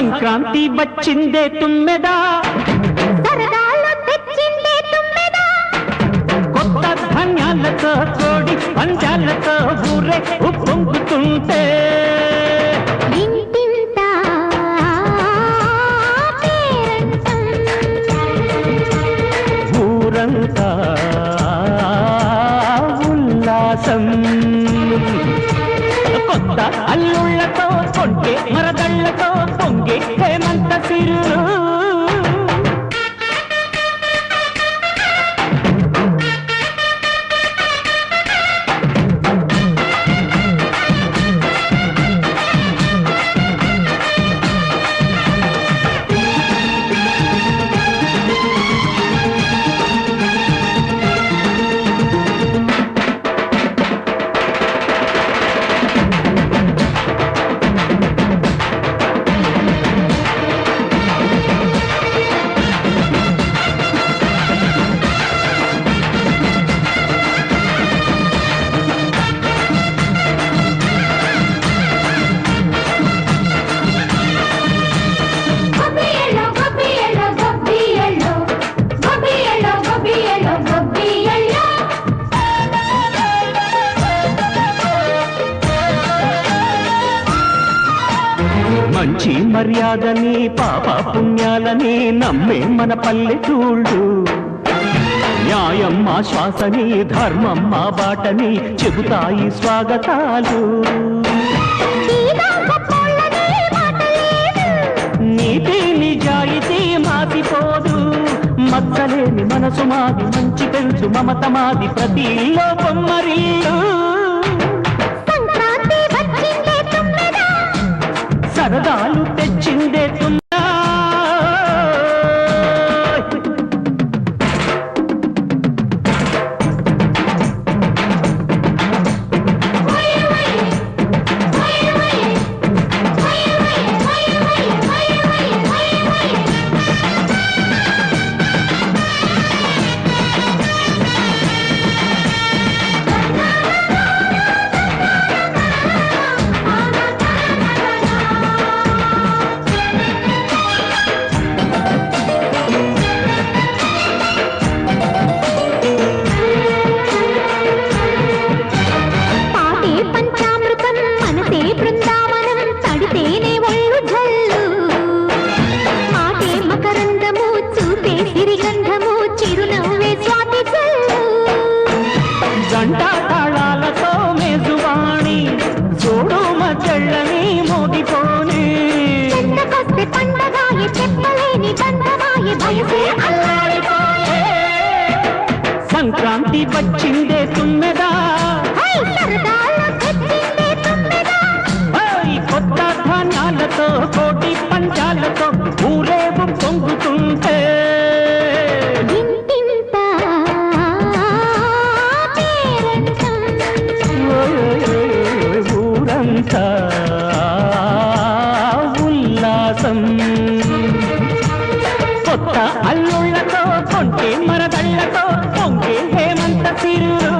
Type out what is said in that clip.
సంక్రాంతి వచ్చిందే తుమ్మెదా, సరదాలు తెచ్చిందే తుమ్మెదా, కొత్త ధాన్యాలతో కోడి పంజాలతో ఊరే ఉప్పొంగుతుంటే ఇంటింత పేరంటం, ఊరంతా ఉల్లాసం. కొత్త అల్లుళ్లతో కొంటే మరదళ్లతో పొంగే హేమంత సిరులు. మంచి మర్యాదని పాప పుణ్యాలని నమ్మే మన పల్లెటూళ్ళు, న్యాయం మా శ్వాసని ధర్మం మా బాటని చెబుతాయి స్వాగతాలు. నీతి నిజాయితీ మాసిపోదు, మచ్చలేని మనసు మాది, మంచి తెలుసు మమత మాది, ప్రతి ఇల్లో బొమ్మరిల్లు. సరదాలు తెచ్చిందే తుమ్మెదా, జంట తాళాలతో మేజువాణి చూడు మధ్యళ్ళని మోగిపోని. సంక్రాంతి వచ్చిందే తుమ్మెదా, కొత్త ధాన్యాలతో కోటి పంజాలతో ఊరేగు పొంగుతుంటే ఊరంతా ఉల్లాసం. కొత్త అల్లుళ్లతో కొంటే మరదళ్లతో పొంగే హేమంత సిరులు.